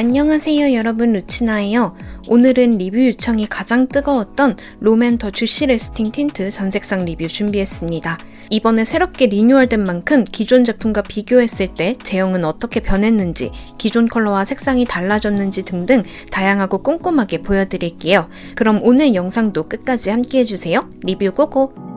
안녕하세요 여러분, 루치나예요. 오늘은 리뷰 요청이 가장 뜨거웠던 롬 앤 더 주시 레스팅 틴트 전색상 리뷰 준비했습니다. 이번에 새롭게 리뉴얼된 만큼 기존 제품과 비교했을 때 제형은 어떻게 변했는지, 기존 컬러와 색상이 달라졌는지 등등 다양하고 꼼꼼하게 보여드릴게요. 그럼 오늘 영상도 끝까지 함께 해주세요. 리뷰 고고!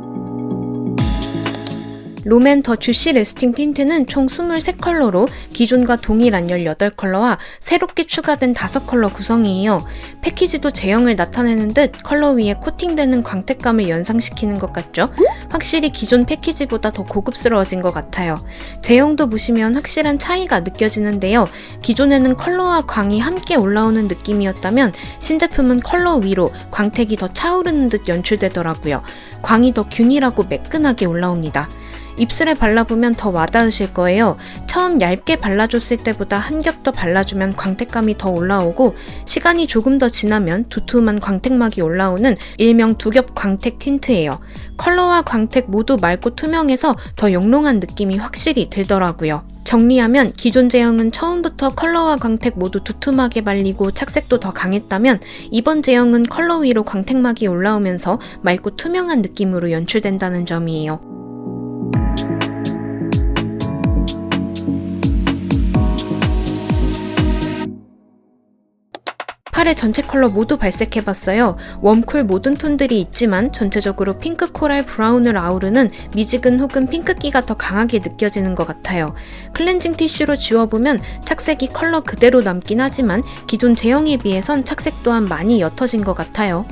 롬 앤 더 주시 레스팅 틴트는 총 23컬러로 기존과 동일한 18컬러와 새롭게 추가된 5컬러 구성이에요. 패키지도 제형을 나타내는 듯 컬러 위에 코팅되는 광택감을 연상시키는 것 같죠? 확실히 기존 패키지보다 더 고급스러워진 것 같아요. 제형도 보시면 확실한 차이가 느껴지는데요. 기존에는 컬러와 광이 함께 올라오는 느낌이었다면 신제품은 컬러 위로 광택이 더 차오르는 듯 연출되더라고요. 광이 더 균일하고 매끈하게 올라옵니다. 입술에 발라보면 더 와닿으실 거예요. 처음 얇게 발라줬을 때보다 한 겹 더 발라주면 광택감이 더 올라오고, 시간이 조금 더 지나면 두툼한 광택막이 올라오는 일명 두겹 광택 틴트예요. 컬러와 광택 모두 맑고 투명해서 더 영롱한 느낌이 확실히 들더라고요. 정리하면 기존 제형은 처음부터 컬러와 광택 모두 두툼하게 발리고 착색도 더 강했다면, 이번 제형은 컬러 위로 광택막이 올라오면서 맑고 투명한 느낌으로 연출된다는 점이에요. 팔의 전체 컬러 모두 발색해봤어요. 웜쿨 모든 톤들이 있지만 전체적으로 핑크 코랄 브라운을 아우르는 미지근 혹은 핑크기가 더 강하게 느껴지는 것 같아요. 클렌징 티슈로 지워보면 착색이 컬러 그대로 남긴 하지만 기존 제형에 비해선 착색 또한 많이 옅어진 것 같아요.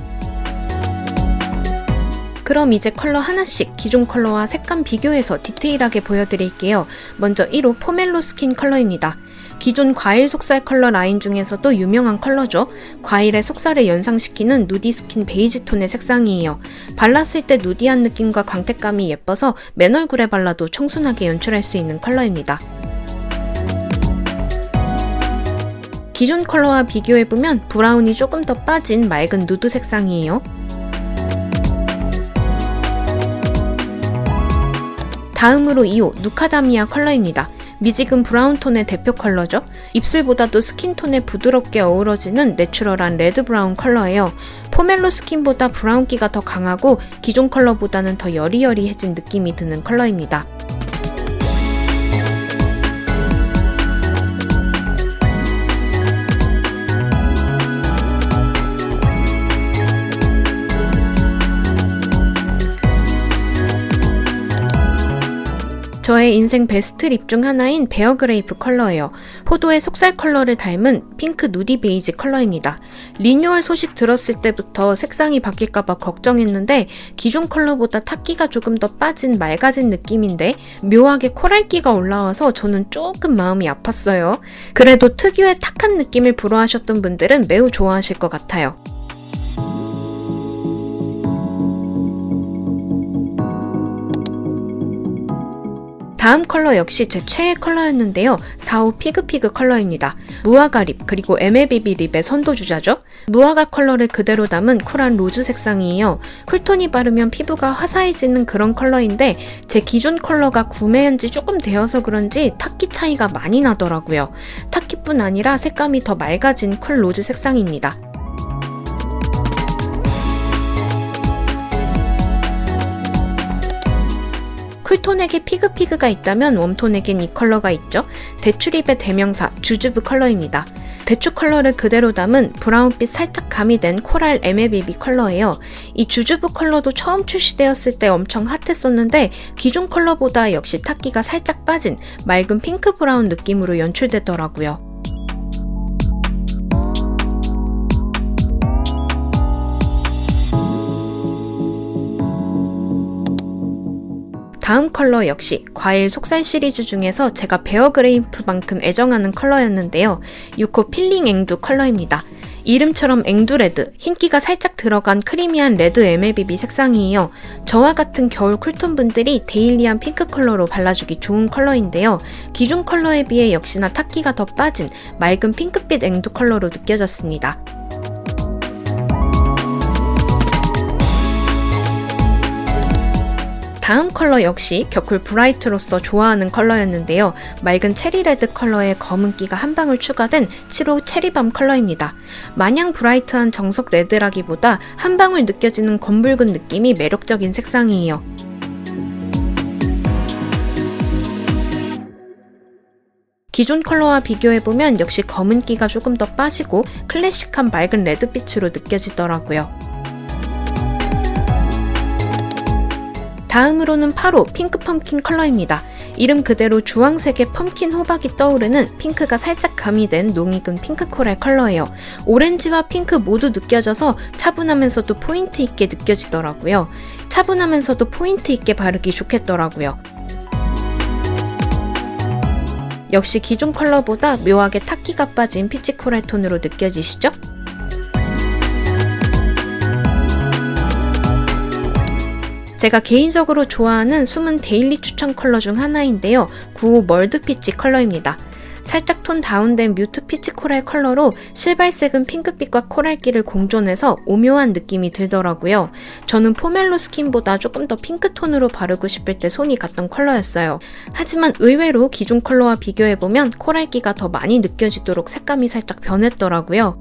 그럼 이제 컬러 하나씩 기존 컬러와 색감 비교해서 디테일하게 보여드릴게요. 먼저 1호 포멜로 스킨 컬러입니다. 기존 과일 속살 컬러 라인 중에서도 유명한 컬러죠. 과일의 속살을 연상시키는 누디 스킨 베이지 톤의 색상이에요. 발랐을 때 누디한 느낌과 광택감이 예뻐서 맨 얼굴에 발라도 청순하게 연출할 수 있는 컬러입니다. 기존 컬러와 비교해보면 브라운이 조금 더 빠진 맑은 누드 색상이에요. 다음으로 2호 누카다미아 컬러입니다. 미지근 브라운 톤의 대표 컬러죠. 입술보다도 스킨톤에 부드럽게 어우러지는 내추럴한 레드 브라운 컬러예요. 포멜로 스킨보다 브라운기가 더 강하고 기존 컬러보다는 더 여리여리해진 느낌이 드는 컬러입니다. 저의 인생 베스트 립 중 하나인 베어그레이프 컬러예요. 포도의 속살 컬러를 닮은 핑크 누디 베이지 컬러입니다. 리뉴얼 소식 들었을 때부터 색상이 바뀔까봐 걱정했는데 기존 컬러보다 탁기가 조금 더 빠진 맑아진 느낌인데 묘하게 코랄기가 올라와서 저는 조금 마음이 아팠어요. 그래도 특유의 탁한 느낌을 불허하셨던 분들은 매우 좋아하실 것 같아요. 다음 컬러 역시 제 최애 컬러였는데요. 4호 피그피그 컬러입니다. 무화과 립 그리고 MLBB 립의 선도주자죠. 무화과 컬러를 그대로 담은 쿨한 로즈 색상이에요. 쿨톤이 바르면 피부가 화사해지는 그런 컬러인데 제 기존 컬러가 구매한 지 조금 되어서 그런지 탁기 차이가 많이 나더라고요. 탁기뿐 아니라 색감이 더 맑아진 쿨 로즈 색상입니다. 쿨톤에게 피그피그가 있다면 웜톤에겐 이 컬러가 있죠. 대추립의 대명사 주주브 컬러입니다. 대추 컬러를 그대로 담은 브라운빛 살짝 가미된 코랄 MLBB 컬러예요. 이 주주브 컬러도 처음 출시되었을 때 엄청 핫했었는데 기존 컬러보다 역시 탁기가 살짝 빠진 맑은 핑크 브라운 느낌으로 연출되더라고요. 다음 컬러 역시 과일 속살 시리즈 중에서 제가 베어그레이프만큼 애정하는 컬러였는데요. 6호 필링 앵두 컬러입니다. 이름처럼 앵두레드, 흰기가 살짝 들어간 크리미한 레드 MLBB 색상이에요. 저와 같은 겨울 쿨톤 분들이 데일리한 핑크 컬러로 발라주기 좋은 컬러인데요. 기존 컬러에 비해 역시나 탁기가 더 빠진 맑은 핑크빛 앵두 컬러로 느껴졌습니다. 다음 컬러 역시 격쿨 브라이트로서 좋아하는 컬러였는데요. 맑은 체리레드 컬러에 검은기가 한 방울 추가된 7호 체리밤 컬러입니다. 마냥 브라이트한 정석 레드라기보다 한 방울 느껴지는 검붉은 느낌이 매력적인 색상이에요. 기존 컬러와 비교해보면 역시 검은기가 조금 더 빠지고 클래식한 맑은 레드빛으로 느껴지더라고요. 다음으로는 8호 핑크 펌킨 컬러입니다. 이름 그대로 주황색의 펌킨 호박이 떠오르는 핑크가 살짝 가미된 농익은 핑크 코랄 컬러예요. 오렌지와 핑크 모두 느껴져서 차분하면서도 포인트 있게 느껴지더라고요. 차분하면서도 포인트 있게 바르기 좋겠더라고요. 역시 기존 컬러보다 묘하게 탁기가 빠진 피치 코랄 톤으로 느껴지시죠? 제가 개인적으로 좋아하는 숨은 데일리 추천 컬러 중 하나인데요. 9호 멀드 피치 컬러입니다. 살짝 톤 다운된 뮤트 피치 코랄 컬러로 실발색은 핑크빛과 코랄기를 공존해서 오묘한 느낌이 들더라고요. 저는 포멜로 스킨보다 조금 더 핑크톤으로 바르고 싶을 때 손이 갔던 컬러였어요. 하지만 의외로 기존 컬러와 비교해보면 코랄기가 더 많이 느껴지도록 색감이 살짝 변했더라고요.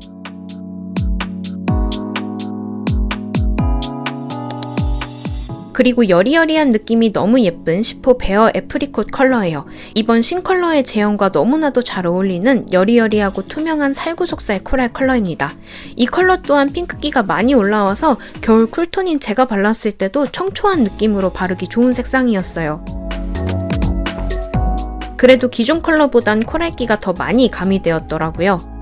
그리고 여리여리한 느낌이 너무 예쁜 10호 베어 애프리콧 컬러예요. 이번 신컬러의 제형과 너무나도 잘 어울리는 여리여리하고 투명한 살구속살 코랄 컬러입니다. 이 컬러 또한 핑크기가 많이 올라와서 겨울 쿨톤인 제가 발랐을 때도 청초한 느낌으로 바르기 좋은 색상이었어요. 그래도 기존 컬러보단 코랄기가 더 많이 가미되었더라고요.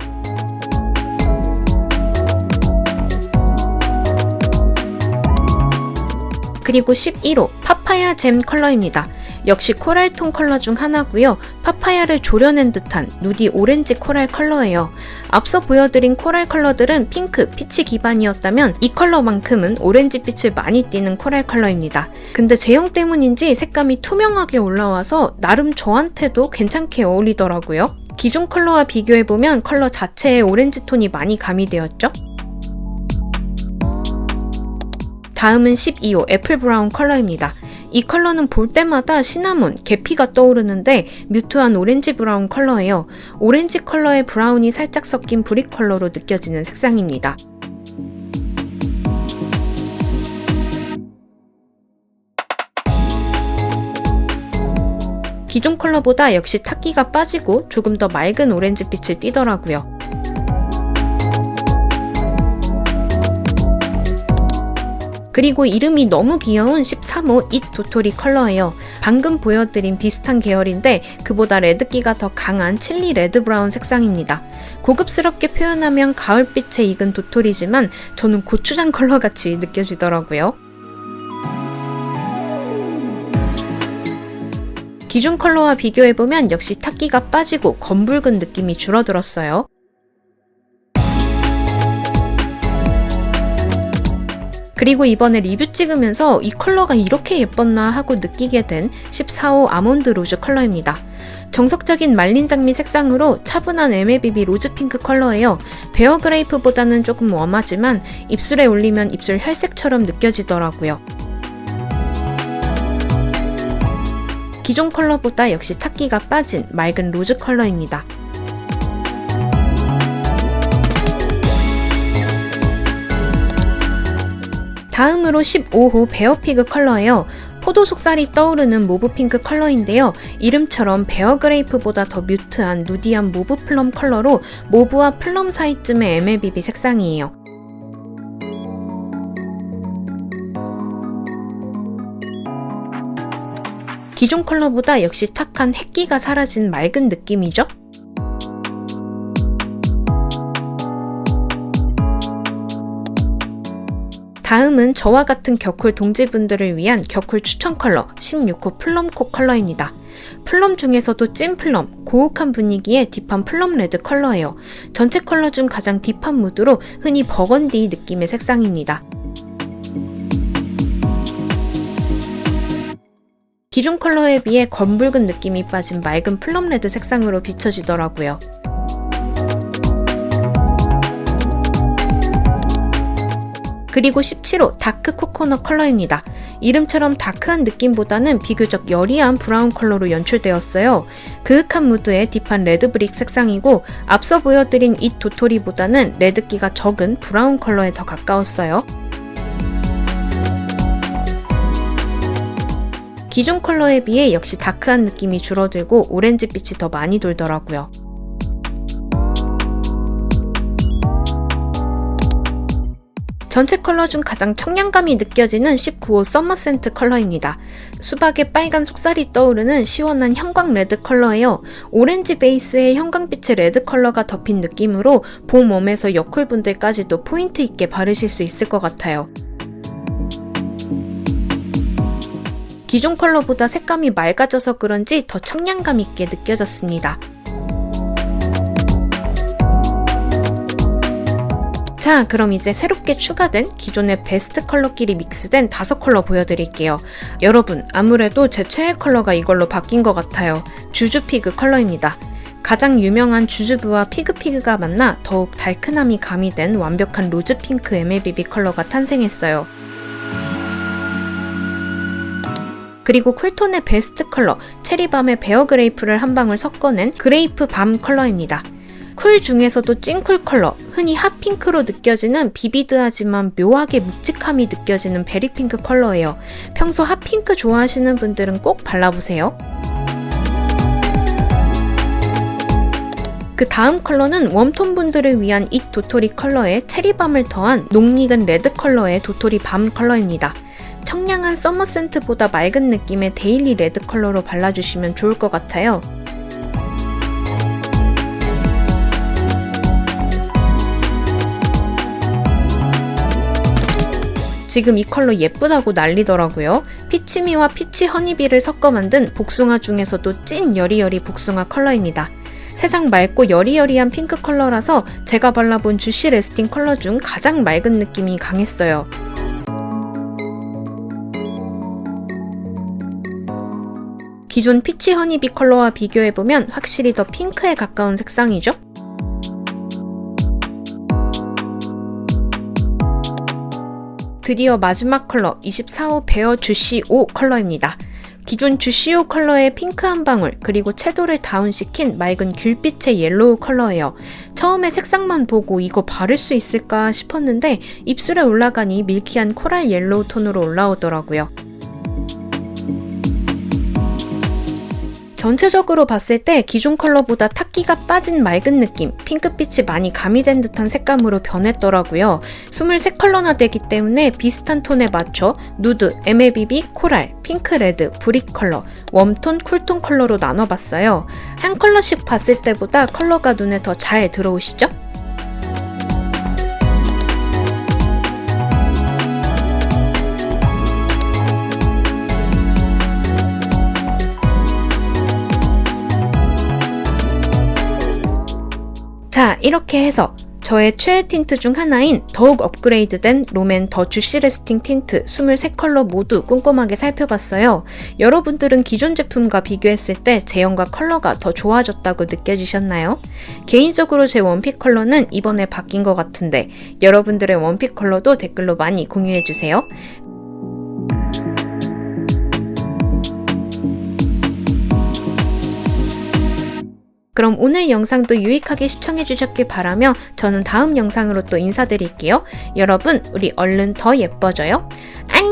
그리고 11호 파파야 잼 컬러입니다. 역시 코랄톤 컬러 중 하나고요. 파파야를 조려낸 듯한 누디 오렌지 코랄 컬러예요. 앞서 보여드린 코랄 컬러들은 핑크, 피치 기반이었다면 이 컬러만큼은 오렌지빛을 많이 띠는 코랄 컬러입니다. 근데 제형 때문인지 색감이 투명하게 올라와서 나름 저한테도 괜찮게 어울리더라고요. 기존 컬러와 비교해보면 컬러 자체에 오렌지 톤이 많이 가미되었죠? 다음은 12호 애플 브라운 컬러입니다. 이 컬러는 볼 때마다 시나몬, 계피가 떠오르는데 뮤트한 오렌지 브라운 컬러예요. 오렌지 컬러에 브라운이 살짝 섞인 브릭 컬러로 느껴지는 색상입니다. 기존 컬러보다 역시 탁기가 빠지고 조금 더 맑은 오렌지빛을 띠더라고요. 그리고 이름이 너무 귀여운 13호 잇 도토리 컬러예요. 방금 보여드린 비슷한 계열인데 그보다 레드기가 더 강한 칠리 레드 브라운 색상입니다. 고급스럽게 표현하면 가을빛에 익은 도토리지만 저는 고추장 컬러같이 느껴지더라고요. 기존 컬러와 비교해보면 역시 탁기가 빠지고 검붉은 느낌이 줄어들었어요. 그리고 이번에 리뷰 찍으면서 이 컬러가 이렇게 예뻤나 하고 느끼게 된 14호 아몬드 로즈 컬러입니다. 정석적인 말린 장미 색상으로 차분한 MLBB 로즈 핑크 컬러예요. 베어 그레이프보다는 조금 웜하지만 입술에 올리면 입술 혈색처럼 느껴지더라고요. 기존 컬러보다 역시 탁기가 빠진 맑은 로즈 컬러입니다. 다음으로 15호 베어피그 컬러예요. 포도 속살이 떠오르는 모브 핑크 컬러인데요. 이름처럼 베어 그레이프보다 더 뮤트한 누디한 모브 플럼 컬러로 모브와 플럼 사이쯤의 MLBB 색상이에요. 기존 컬러보다 역시 탁한 햇기가 사라진 맑은 느낌이죠? 다음은 저와 같은 격쿨 동지분들을 위한 격쿨 추천 컬러 16호 플럼코 컬러입니다. 플럼 중에서도 찐 플럼, 고혹한 분위기의 딥한 플럼 레드 컬러예요. 전체 컬러 중 가장 딥한 무드로 흔히 버건디 느낌의 색상입니다. 기존 컬러에 비해 검붉은 느낌이 빠진 맑은 플럼 레드 색상으로 비춰지더라고요. 그리고 17호 다크 코코넛 컬러입니다. 이름처럼 다크한 느낌보다는 비교적 여리한 브라운 컬러로 연출되었어요. 그윽한 무드의 딥한 레드브릭 색상이고 앞서 보여드린 이 도토리보다는 레드기가 적은 브라운 컬러에 더 가까웠어요. 기존 컬러에 비해 역시 다크한 느낌이 줄어들고 오렌지빛이 더 많이 돌더라고요. 전체 컬러 중 가장 청량감이 느껴지는 19호 썸머 센트 컬러입니다. 수박의 빨간 속살이 떠오르는 시원한 형광 레드 컬러예요. 오렌지 베이스에 형광빛의 레드 컬러가 덮인 느낌으로 봄 웜에서 여쿨분들까지도 포인트 있게 바르실 수 있을 것 같아요. 기존 컬러보다 색감이 맑아져서 그런지 더 청량감 있게 느껴졌습니다. 자, 그럼 이제 새롭게 추가된 기존의 베스트 컬러끼리 믹스된 5컬러 보여드릴게요. 여러분, 아무래도 제 최애 컬러가 이걸로 바뀐 것 같아요. 주주피그 컬러입니다. 가장 유명한 주주부와 피그피그가 만나 더욱 달큰함이 가미된 완벽한 로즈핑크 MLBB 컬러가 탄생했어요. 그리고 쿨톤의 베스트 컬러, 체리밤의 베어그레이프를 한 방울 섞어낸 그레이프 밤 컬러입니다. 쿨 중에서도 찐쿨 컬러, 흔히 핫핑크로 느껴지는 비비드하지만 묘하게 묵직함이 느껴지는 베리핑크 컬러예요. 평소 핫핑크 좋아하시는 분들은 꼭 발라보세요. 그 다음 컬러는 웜톤 분들을 위한 이 도토리 컬러에 체리밤을 더한 녹익은 레드 컬러의 도토리 밤 컬러입니다. 청량한 썸머 센트보다 맑은 느낌의 데일리 레드 컬러로 발라주시면 좋을 것 같아요. 지금 이 컬러 예쁘다고 난리더라고요. 피치미와 피치 허니비를 섞어 만든 복숭아 중에서도 찐 여리여리 복숭아 컬러입니다. 세상 맑고 여리여리한 핑크 컬러라서 제가 발라본 주시 레스팅 컬러 중 가장 맑은 느낌이 강했어요. 기존 피치 허니비 컬러와 비교해보면 확실히 더 핑크에 가까운 색상이죠? 드디어 마지막 컬러 24호 베어 주시 5 컬러입니다. 기존 주시 5 컬러의 핑크 한 방울 그리고 채도를 다운시킨 맑은 귤빛의 옐로우 컬러예요. 처음에 색상만 보고 이거 바를 수 있을까 싶었는데 입술에 올라가니 밀키한 코랄 옐로우 톤으로 올라오더라고요. 전체적으로 봤을 때 기존 컬러보다 탁기가 빠진 맑은 느낌, 핑크빛이 많이 가미된 듯한 색감으로 변했더라고요. 23컬러나 되기 때문에 비슷한 톤에 맞춰 누드, MLBB, 코랄, 핑크 레드, 브릭 컬러, 웜톤, 쿨톤 컬러로 나눠봤어요. 한 컬러씩 봤을 때보다 컬러가 눈에 더 잘 들어오시죠? 자, 이렇게 해서 저의 최애 틴트 중 하나인 더욱 업그레이드된 롬앤 더 주시 레스팅 틴트 23컬러 모두 꼼꼼하게 살펴봤어요. 여러분들은 기존 제품과 비교했을 때 제형과 컬러가 더 좋아졌다고 느껴지셨나요? 개인적으로 제 원픽 컬러는 이번에 바뀐 것 같은데 여러분들의 원픽 컬러도 댓글로 많이 공유해주세요. 그럼 오늘 영상도 유익하게 시청해주셨길 바라며 저는 다음 영상으로 또 인사드릴게요. 여러분, 우리 얼른 더 예뻐져요. 안녕!